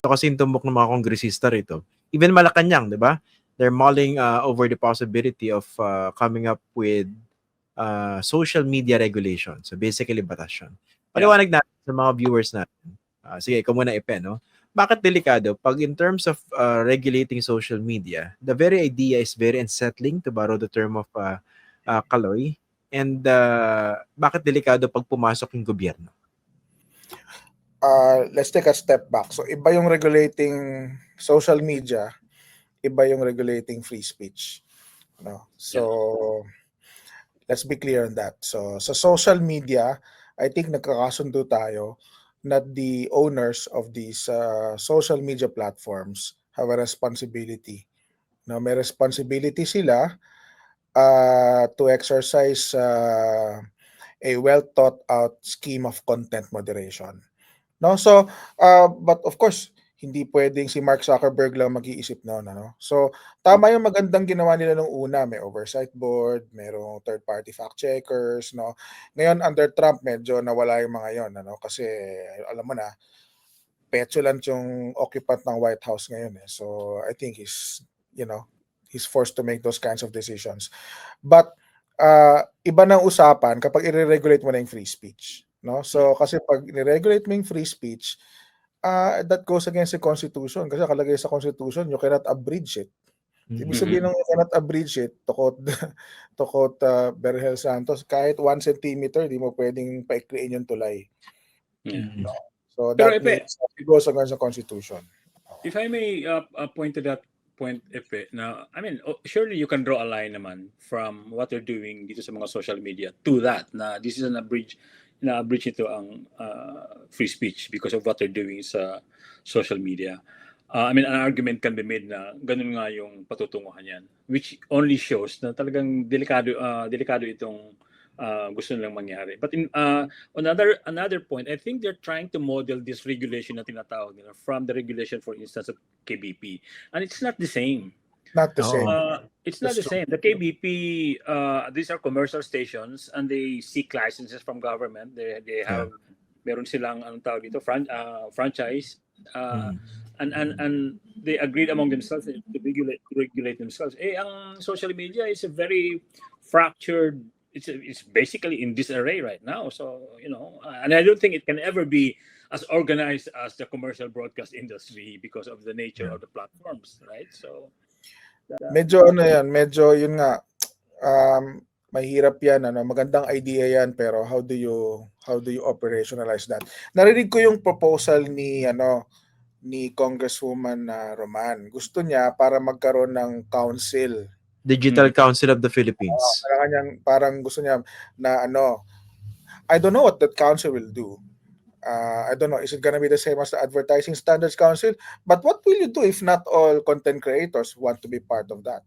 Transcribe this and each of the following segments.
kasi yung tumbok ng mga kongresista rito. Even Malacanang, di ba? They're mulling over the possibility of coming up with social media regulation. So basically, batas yun. Paliwanag natin sa mga viewers natin. Sige, ikaw muna, Epe, no? Bakit delikado? Pag in terms of regulating social media, the very idea is very unsettling, to borrow the term of Kaloy. And bakit delikado pag pumasok yung gobyerno? Let's take a step back. So iba yung regulating social media, iba yung regulating free speech. No? So let's be clear on that. So sa social media, I think nagkakasundo tayo that the owners of these social media platforms have a responsibility. No, may responsibility sila to exercise a well thought out scheme of content moderation. No, so but of course hindi pwedeng si Mark Zuckerberg lang mag-iisip noon, ano. So tama yung magandang ginawa nila nung una, may oversight board, merong third party fact checkers, no. Ngayon under Trump medyo nawala yung mga yon, ano, kasi alam mo na petulant yung occupant ng White House ngayon eh. So I think he's forced to make those kinds of decisions. But iba ng usapan kapag i-regulate mo na yung free speech, no? So kasi pag i-regulate mo yung free speech, that goes against the Constitution kasi nakalagay sa Constitution you cannot abridge it. Ibig sabihin ng you cannot abridge it, to quote Berhel Santos, kahit 1 centimeter di mo pwedeng paikliin yung tulay. No? So that means it goes against the Constitution. If I may point to that point, Epe, now, I mean, surely you can draw a line naman from what they're doing dito sa mga social media to that, na this is an abridge ito ang free speech because of what they're doing sa social media. I mean, an argument can be made na ganun nga yung patutunguhan yan, which only shows na talagang delikado itong gusto nilang mangyari. But in another point, I think they're trying to model this regulation na tinatawag nila from the regulation, for instance, of KBP. And it's not the same. Not the same. It's not the same. The KBP, these are commercial stations and they seek licenses from government. They have, meron silang anong tawag dito, franchise. And they agreed among themselves to regulate themselves. Ang social media is a very fractured, it's basically in disarray right now. So, and I don't think it can ever be as organized as the commercial broadcast industry because of the nature of the platforms, right? So medyo yun nga, mahirap yan, magandang idea yan, pero how do you operationalize that? Narinig ko yung proposal ni Congresswoman Roman. Gusto niya para magkaroon ng council, Digital Council of the Philippines. Parang gusto niya na I don't know what that council will do. I don't know, is it gonna be the same as the Advertising Standards Council? But what will you do if not all content creators want to be part of that?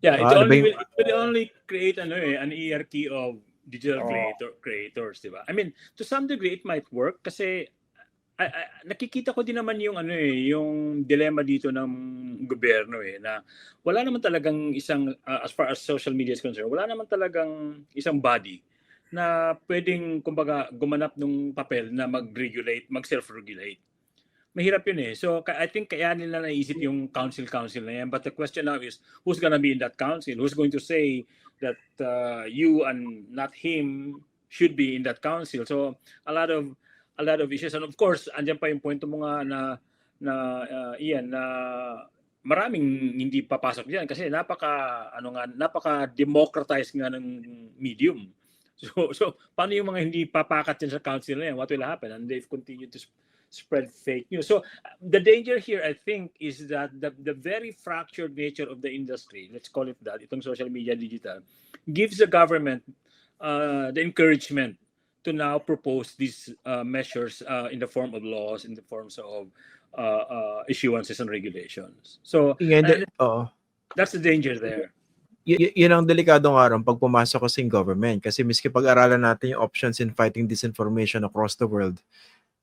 Yeah, it will only create an hierarchy of digital creators, diba? I mean, to some degree it might work kasi nakikita ko din naman yung yung dilemma dito ng gobyerno na wala naman talagang isang as far as social media is concerned, wala naman talagang isang body na pwedeng kumbaga gumanap ng papel na mag-regulate, mag-self-regulate. Mahirap yun So I think kaya nila naisip yung council na yan. But the question now is, who's gonna be in that council? Who's going to say that you and not him should be in that council? So a lot of issues. And of course, andyan pa yung punto mo nga na Ian, na maraming hindi papasok diyan kasi napaka-democratized nga ng medium. So paano yung mga hindi papakat yan sa council na yan? What will happen? And they've continued to spread fake news. So the danger here, I think, is that the very fractured nature of the industry, let's call it that, itong social media digital, gives the government the encouragement to now propose these measures in the form of laws, in the forms of issuances and regulations. So that's the danger there. Yun ang delikado nga ron pag pumasok kasing government. Kasi miski pag-aralan natin yung options in fighting disinformation across the world,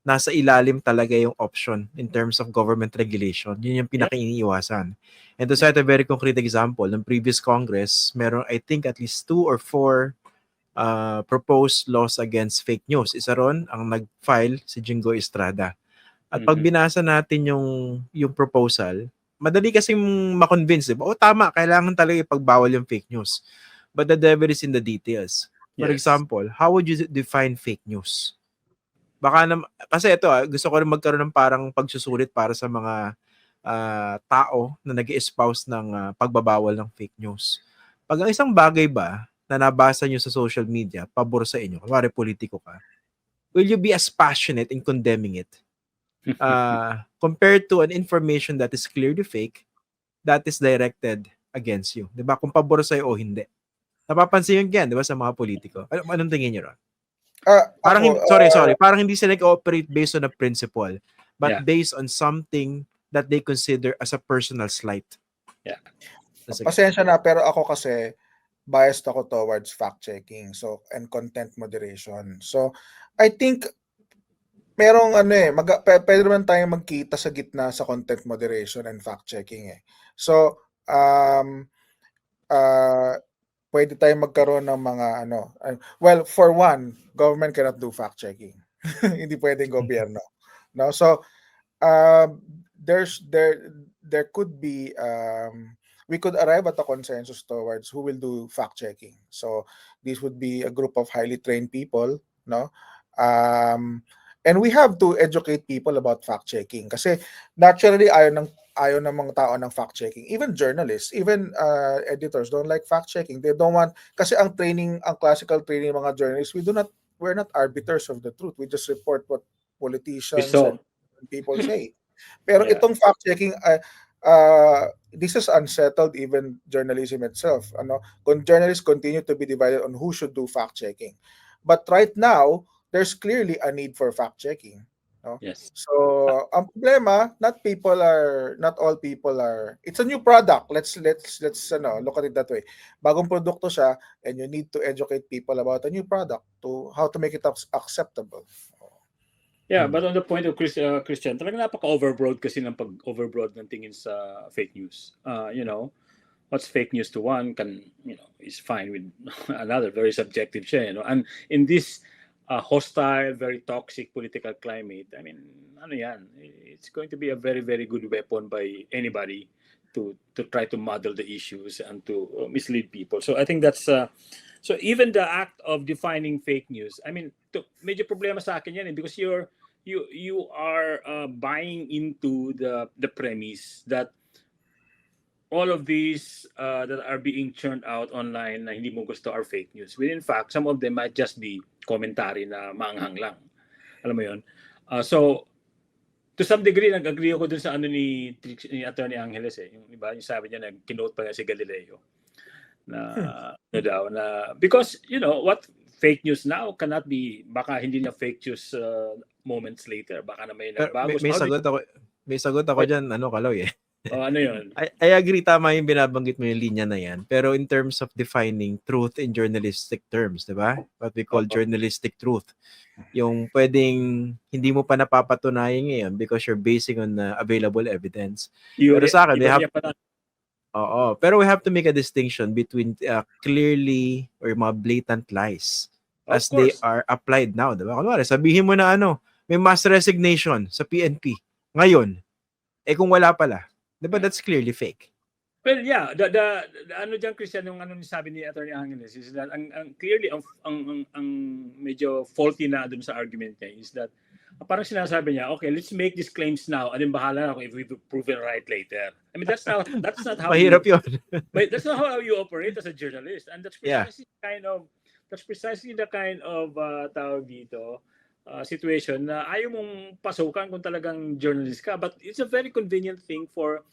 nasa ilalim talaga yung option in terms of government regulation. Yun yung pinaka-iniiwasan. And to cite a very concrete example, ng previous Congress, meron I think at least 2 or 4 proposed laws against fake news. Isa ron, ang nag-file si Jingo Estrada. At pag binasa natin yung proposal, madali kasing ma-convince, diba? O tama, kailangan talaga ipagbawal yung fake news. But the devil is in the details. For Yes. example, how would you define fake news? Baka kasi ito gusto ko rin magkaroon ng parang pagsusulit para sa mga tao na nag-espouse ng pagbabawal ng fake news. Pag ang isang bagay ba na nabasa nyo sa social media, pabor sa inyo, kunwari politiko ka, will you be as passionate in condemning it compared to an information that is clearly fake that is directed against you? Diba? Kung pabor sa'yo o hindi. Napapansin yun yan, diba, sa mga politiko. Anong tingin nyo ron? Parang sorry, parang hindi sila nag-operate based on a principle, but based on something that they consider as a personal slight. Yeah. Pasensya na, pero ako kasi biased ako towards fact-checking and content moderation. So, I think merong pwede naman tayong magkita sa gitna sa content moderation and fact-checking eh. So, pwede tayong magkaroon ng mga well, for one, government cannot do fact-checking. Hindi pwedeng gobyerno. No? So, there could be we could arrive at a consensus towards who will do fact-checking. So, this would be a group of highly trained people, no? And we have to educate people about fact-checking kasi naturally ayaw ng mga tao ng fact-checking. Even journalists, even editors don't like fact-checking. They don't want, kasi ang classical training ng mga journalists, we're not arbiters of the truth. We just report what politicians and people say. Pero itong fact-checking, this is unsettled even journalism itself. Journalists continue to be divided on who should do fact-checking. But right now, there's clearly a need for fact-checking. No? Yes. So, ang problema, not all people are, it's a new product. Let's look at it that way. Bagong produkto siya, and you need to educate people about a new product to how to make it acceptable. Yeah, but on the point of Christian, talagang napaka-overbroad kasi ng pag-overbroad ng tingin sa fake news. What's fake news to one is fine with another, very subjective siya, And in this hostile, very toxic political climate, I mean, it's going to be a very, very good weapon by anybody to try to muddle the issues and to mislead people. So I think that's so even the act of defining fake news, I mean, medyo problema sa akin yan because you are buying into the premise that all of these that are being churned out online na hindi mo gusto are fake news. When in fact, some of them might just be commentary na maanghang lang. Alam mo yun? So, to some degree, nag-agree ako dun sa ni Attorney Angeles Yung sabi niya, kinote pa niya si Galileo. Because, what fake news now cannot be, baka hindi niya fake news moments later. Baka na may nagbago. May sagot ako dyan, Kaloy ano yun? I agree, tama yung binabanggit mo yung linya na yan. Pero in terms of defining truth in journalistic terms, di ba? What we call journalistic truth. Yung pwedeng hindi mo pa napapatunayan ngayon because you're basing on available evidence. Pero sa akin, pero we have to make a distinction between clearly or mga blatant lies as they are applied now, di ba? Kunwari, sabihin mo na may mass resignation sa PNP ngayon. Kung wala pala, diba that's clearly fake? Well, yeah, the dyan, Christian, yung sabi ni Attorney Angeles is that clearly ang medyo faulty na dun sa argument niya is that parang sinasabi niya, okay, let's make these claims now and then bahala ako if we prove it right later. I mean, that's not how mahirap yun. But that's not how you operate as a journalist, and that's precisely the kind of tawag dito situation na ayaw mong pasukan kung talagang journalist ka, but it's a very convenient thing for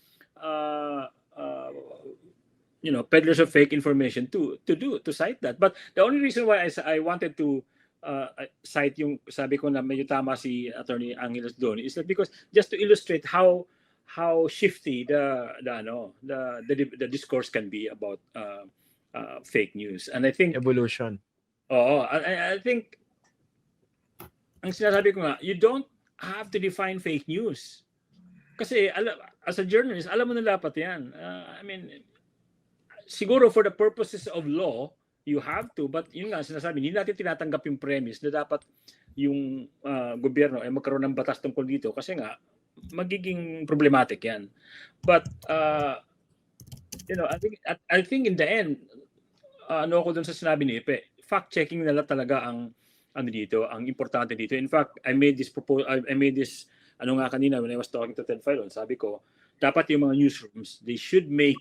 peddlers of fake information to cite that. But the only reason why I wanted to cite yung sabi ko na medyo tama si Attorney Angeles doon is that because just to illustrate how shifty the discourse can be about fake news. And I think evolution. I think ang sinasabi ko nga, you don't have to define fake news. Kasi as a journalist, alam mo na dapat yan. I mean, siguro for the purposes of law, you have to, but yun nga, sinasabi, hindi natin tinatanggap yung premise na dapat yung gobyerno ay magkaroon ng batas tungkol dito kasi nga magiging problematic yan. But I think in the end, ano ako dun sa sinabi ni Ipe, fact checking nila talaga ang ang importante dito. In fact, I made this kanina when I was talking to Ted Filon, sabi ko, dapat yung mga newsrooms, they should make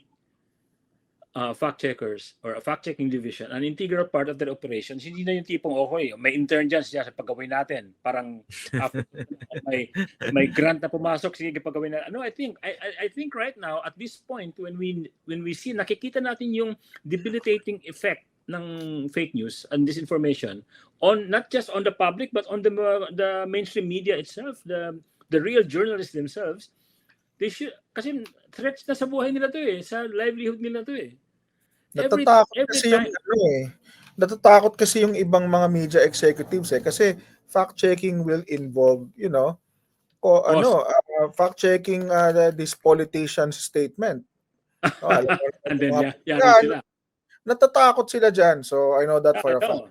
fact checkers or a fact checking division an integral part of their operations. Hindi na yung tipong okay, may intern dyan siya sa paggawin natin. Parang after may grant na pumasok, sige paggawin na. No, I think right now at this point when we see, nakikita natin yung debilitating effect ng fake news and disinformation on not just on the public but on the mainstream media itself, the real journalists themselves. They should, kasi threats na sa buhay nila to sa livelihood nila to Natatakot kasi yung ibang mga media executives kasi fact checking will involve, fact checking this politician's statement. And then sila. Natatakot sila dyan. So I know that for a fact.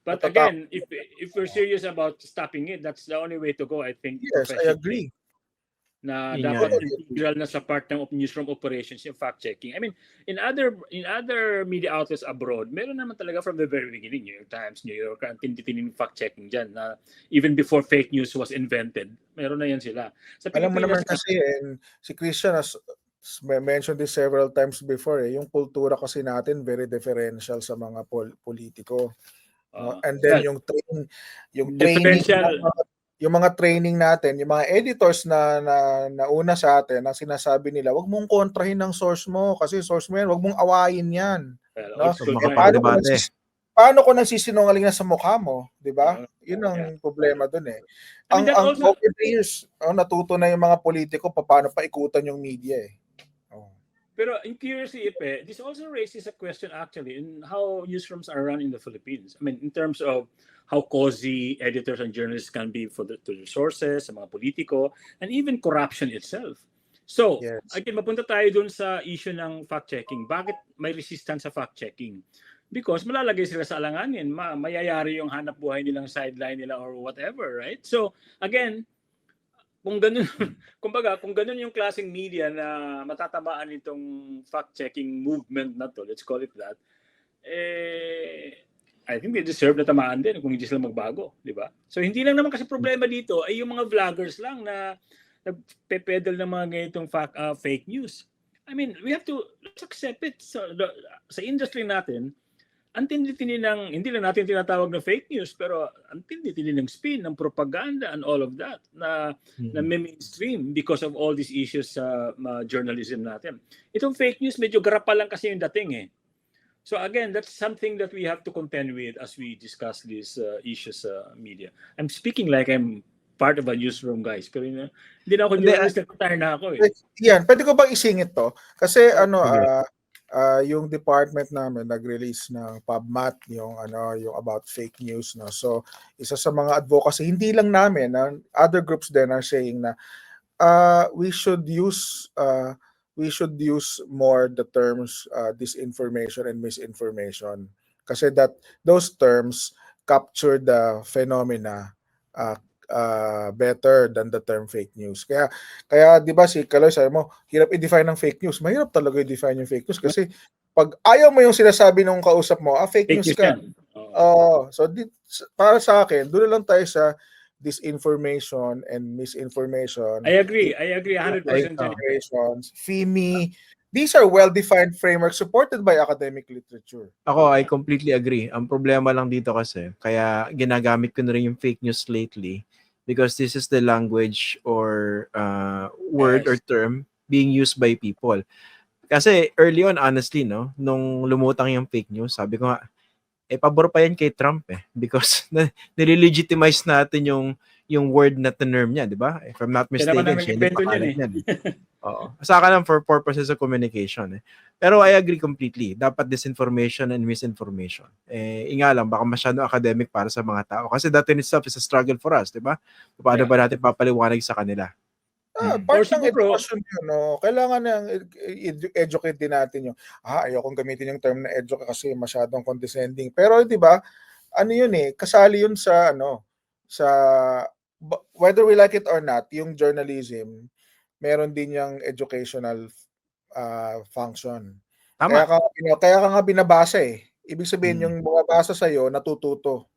But again, if we're serious about stopping it, that's the only way to go, I think. Yes, I agree. Na dapat integral na sa part ng newsroom operations yung fact-checking. I mean, in other media outlets abroad, meron naman talaga from the very beginning, New York Times, New York, ang tindi-tinding fact-checking dyan na even before fake news was invented, meron na yan sila. Alam mo naman kasi, si Christian has mentioned this several times before, yung kultura kasi natin very differential sa mga politiko. And then yung training, yung mga training natin, yung mga editors na una sa atin, ang sinasabi nila, wag mong kontrahin ng source mo kasi source mo yan, wag mong awayin yan. Paano ko nagsisinungaling na sa mukha mo, di ba? Yun ang problema dun Ang COVID years, natuto na yung mga politiko paano pa ikutan yung media Pero in curiously, Ipe, this also raises a question actually in how newsrooms are run in the Philippines. I mean, in terms of how cozy editors and journalists can be to their sources, sa mga politiko, and even corruption itself. So, again, mapunta tayo dun sa issue ng fact-checking. Bakit may resistance sa fact-checking? Because malalagay sila sa alanganin, mayayari yung hanap buhay nilang sideline nila or whatever, right? So, again, kung ganun yung klaseng media na matatamaan itong fact-checking movement na to, let's call it that, I think they deserve na tamaan din kung hindi sila magbago, di ba? So hindi lang naman kasi problema dito ay yung mga vloggers lang na nagpe-peddle ng mga ganitong fake news. I mean, let's accept it. Sa industry natin, ang tindi-tindi ng, hindi lang natin tinatawag na fake news, pero ang tindi-tindi ng spin, ng propaganda, and all of that na mainstream because of all these issues sa journalism natin. Itong fake news, medyo garapal lang kasi yung dating So again, that's something that we have to contend with as we discuss these issues sa media. I'm speaking like I'm part of a newsroom, guys. Pero hindi na ako journalist, retire na ako Yan, pwede ko bang isingit to? Kasi yung department namin nag-release ng PubMat yung about fake news So isa sa mga advocacy, hindi lang namin, other groups din are saying na we should use more the terms disinformation and misinformation kasi that those terms capture the phenomena better than the term fake news. Kaya 'di ba si Kaloy sabi mo, hirap i-define ng fake news. Mahirap talaga i-define yung fake news kasi pag ayaw mo yung sinasabi ng kausap mo, fake news ka. So para sa akin, doon lang tayo sa disinformation and misinformation. I agree 100%. FEMI, these are well-defined frameworks supported by academic literature. Ako, I completely agree. Ang problema lang dito kasi, kaya ginagamit ko na rin yung fake news lately because this is the language or word or term being used by people. Kasi early on, honestly, nung lumutang yung fake news, sabi ko nga, pabor pa yan kay Trump because nililegitimize natin yung word na term niya, di ba? If I'm not mistaken, siya yung nagpakalat niyan. Oo. Sa akin lang for purposes of communication. Pero I agree completely. Dapat disinformation and misinformation. Nga lang, baka masyado academic para sa mga tao. Kasi that in itself is a struggle for us, di ba? Paano ba natin papaliwanag sa kanila? Part ng education yun, kailangan nang educate din natin yung, ayokong gamitin yung term na educate kasi masyadong condescending. Pero di ba, yun kasali yun sa whether we like it or not, yung journalism, meron din yung educational function. Tama. Kaya ka nga binabasa eh. Ibig sabihin yung bumabasa sa'yo, natututo.